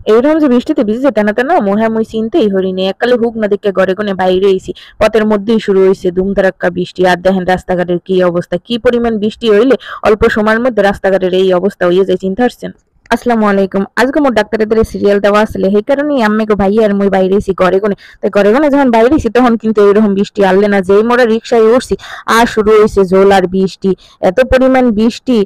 এইরকম যে বৃষ্টিতে ভিজেছে তেনা তেনা মনে মুই চিনতেই হরিনি এককালে হুক না দেখে ঘরে কোনে বাইরে এসি পথের মধ্যেই শুরু হয়েছে ধুমধারাক্কা বৃষ্টি আর দেখেন রাস্তাঘাটের কি অবস্থা কি পরিমাণ বৃষ্টি হইলে অল্প সময়ের মধ্যে রাস্তাঘাটের এই অবস্থা হয়ে যায় চিন্তা করছেন। আসসালামু আলাইকুম। আজকে মোর ডাক্তারের সিরিয়াল দেওয়া আসলে সেই কারণেই আম্মাকে ভাইয়া আর মুই বাইরে এসি ঘরে কোনে তাই ঘরে কোনে যখন বাইরে এসি তখন কিন্তু এরকম বৃষ্টি আনলে না যেই মোরা রিক্সায় উঠছি আর শুরু হয়েছে জোল আর বৃষ্টি এত পরিমাণ বৃষ্টি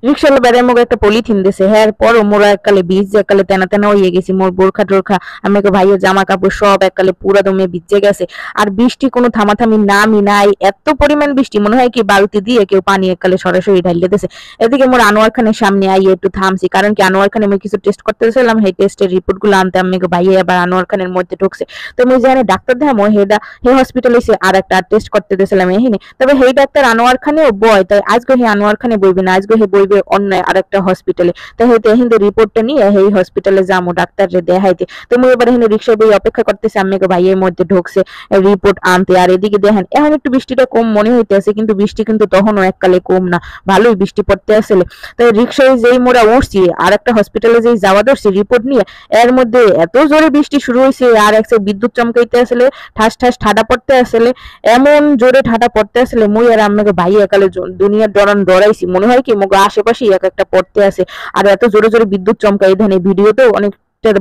রিক্সাওয়ালা বেড়ার মুখে একটা পলিথিন দিছে হ্যাঁ পরও মোরা এককালে ভিজে এককালে তেনা তেনা হয়ে গেছি মোর বোরখা টোরখা আমাকে ভাইয়ের জামা কাপড় সব এককালে পুরা দমে ভিজে গেছে আর বৃষ্টি কোনো থামাথামি নামই নাই এত পরিমাণ বৃষ্টি মনে হয় কি বালতি দিয়ে কেউ পানি এককালে সরাসরি ঢালিয়ে দিয়েছে। এদিকে মোর আনোয়ার খানের সামনে আইয়ে একটু থামছি কারণ কি আনোয়ার খানে আমি কিছু টেস্ট করতে চাইলাম সেই টেস্টের রিপোর্ট গুলো আনতে আমাকে ভাইয়া আবার আনোয়ার খানের মধ্যে ঢুকছে তো আমি জানি ডাক্তার দেখাম হেডা হে হসপিটালে এসে আর একটা টেস্ট করতে দিয়েছিলাম এখানে তবে সেই ডাক্তার আনোয়ার খানেও বয় তাই আজকে হে আনোয়ার খানে বইবে না আজকে হে বইবে অন্য আরেকটা হসপিটালে তাই হয়তো হিন্দু রিপোর্টটা নিয়ে এই হসপিটালে যাবো ডাক্তারে দেখাইতে তো মুই এবার এখানে রিক্সায় বই অপেক্ষা করতেছি আম্মাকে ভাইয়ের মধ্যে ঢুকছে রিপোর্ট আনতে আর এদিকে দেখেন এখন একটু বৃষ্টিটা কম মনে হইতেছে কিন্তু বৃষ্টি কিন্তু তখনও এককালে কম না ভালোই বৃষ্টি পড়তে আসলে তাই রিক্সায় যেই মোরা উঠছি আর একটা হসপিটালে যেই যাওয়া ধরছি রিপোর্ট নিয়ে এর মধ্যে এত জোরে বৃষ্টি শুরু হয়েছে আর একসাথে বিদ্যুৎ চমকাইতে আসলে ঠাস ঠাস ঠাডা পড়তে আসলে এমন জোরে ঠাডা পড়তে আসলে মুই আর আম্মাকে ভাই একালে দুনিয়ার ডরান ডরাইছি মনে হয় কি মুখ আশেপাশে এক একটা পড়তে আছে আর এত জোরে জোরে বিদ্যুৎ চমকাই ধানে ভিডিওতেও অনেক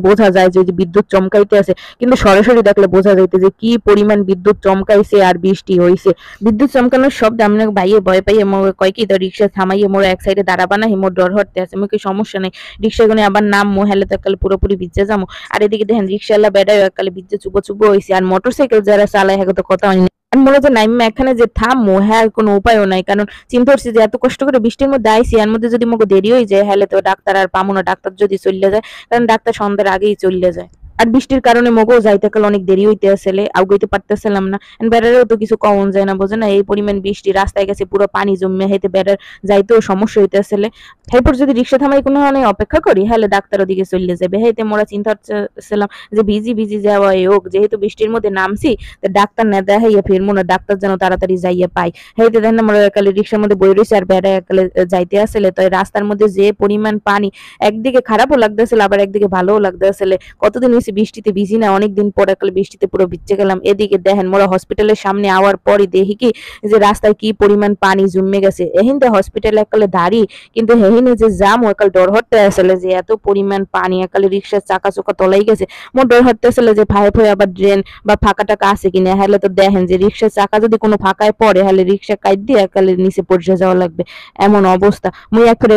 বোঝা যায় যে বিদ্যুৎ চমকাইতে আছে কিন্তু সরাসরি দেখলে বোঝা যাইতে যে কি পরিমাণ বিদ্যুৎ চমকাইছে আর বৃষ্টি হইছে বিদ্যুৎ চমকানোর শব্দ আমরা বাইয়ে ভয় পাইয়ে মোর কয় কি তো রিক্সা থামাইয়ে মোর এক সাইডে দাঁড়াবা না মোর ডর হতে আছে মুখে সমস্যা নাই রিক্সা গুনে আবার নাম মোহেলে তো কাল পুরোপুরি ভিজে যাবো আর এদিকে দেখেন রিক্সাওয়ালা বেড়ায় কালে ভিজে চুপো চুপো হয়েছে আর মোটরসাইকেল যারা চালায় হ্যাঁ তো কথা হয়নি আমি মনে হচ্ছে নাইমা এখানে যে থামবো হ্যাঁ কোনো উপায়ও নাই কারণ চিন্তা করছি যে এত কষ্ট করে বৃষ্টির মধ্যে আইসি এর মধ্যে যদি মুখে দেরি হয়ে যায় হলে তো ডাক্তার আর পাবো না ডাক্তার যদি চলে যায় কারণ ডাক্তার সন্ধ্যার আগেই চলে যায় আর বৃষ্টির কারণে মগও যাইতে কাল অনেক দেরি হইতে আসলে আগাইতে পারতেছিলাম না বেড়ারেও তো কিছু কমন যায় না বোঝে না এই পরিমাণ বৃষ্টি রাস্তায় গেছে পুরো পানি জমে হেঁটে বেড়ার যাইতেও সমস্যা হইতে আসলে এরপর যদি রিক্সা থামাই কোনো অপেক্ষা করি হলে ডাক্তার ওদিকে চলে যাবে হেঁটে মোরা চিন্তা করছিলাম যে ভিজি ভিজি যাওয়া হোক যেহেতু বৃষ্টির মধ্যে নামছি তো ডাক্তার না দেখাইয়া ফিরবো না ডাক্তার যেন তাড়াতাড়ি যাইয়া পাই হেঁটে দেখেন আমরা একালে রিক্সার মধ্যে বই রয়েছে আর বেড়া একালে যাইতে আসলে তো রাস্তার মধ্যে যে পরিমাণ পানি একদিকে খারাপও লাগতেছিল আবার একদিকে ভালোও লাগতেছিল কতদিন হয়েছে বৃষ্টিতে ভিজি না অনেকদিন পর একালে বৃষ্টিতে পুরো ভিজে গেলাম এদিকে দেখেন মোরা হসপিটালের সামনে আওয়ার পরই দেখি কি যে রাস্তায় কি পরিমাণ পানি জমে গেছে এহিনতে হসপিটালে একালে দাঁড়ি কিন্তু হেহিনে যে জাম একাল ডর হতে আসলে যে এত পরিমাণ পানি একালে রিক্সার চাকা চোকা তলাই গেছে মোর ডর হতে আসলে যে ভাই ভাই আবার ড্রেন বা ফাঁকা টাকা আছে কিনা হলে তো দেখেন যে রিক্সার চাকা যদি কোনো ফাঁকায় পড়ে হলে রিক্সা কাইট দিয়ে একালে নিচে পড়ে যাওয়া লাগবে এমন অবস্থা মুই একালে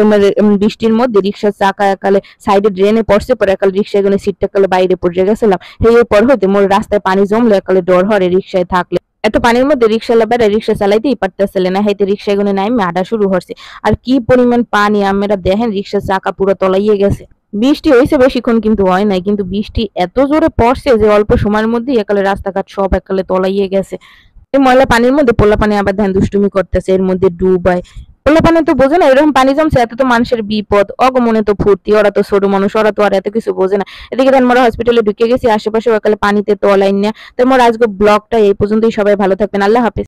বৃষ্টির মধ্যে রিক্সার চাকা একালে সাইডে ড্রেনে পড়ছে পরে একালে রিক্সা এখানে সিটটা একালে বাইরে পড়ে গেছিলাম সেই পর হইতে মোর রাস্তায় পানি জমলে একালে ডর হরে রিক্সায় থাকলে এত পানির মধ্যে রিক্সাওয়ালা বেড়া রিক্সা চালাইতেই পারতেছিলে না হাইতে রিক্সা এগুলো নাইমে আডা শুরু হচ্ছে আর কি পরিমাণ পানি আমরা দেখেন রিক্সার চাকা পুরো তলাইয়ে গেছে বৃষ্টি হয়েছে বেশিক্ষণ কিন্তু হয় নাই কিন্তু বৃষ্টি এত জোরে পড়ছে যে অল্প সময়ের মধ্যে একালে রাস্তাঘাট সব একালে তলাইয়ে গেছে এই ময়লা পানির মধ্যে পোলা পানি আবার ধ্যান দুষ্টুমি করতেছে এর মধ্যে ডুবায় পোলা পানি তো বোঝে না এরকম পানি জমছে এত তো মানুষের বিপদ অগমনে তো ফুর্তি ওরা তো ছোট মানুষ ওরা তো আর এত কিছু বোঝে না এদিকে আমরা হসপিটালে ঢুকে গেছি আশেপাশে একালে পানিতে তলাইন না তো আমার আজকে ব্লগটা এই পর্যন্তই সবাই ভালো থাকবেন আল্লাহ হাফেজ।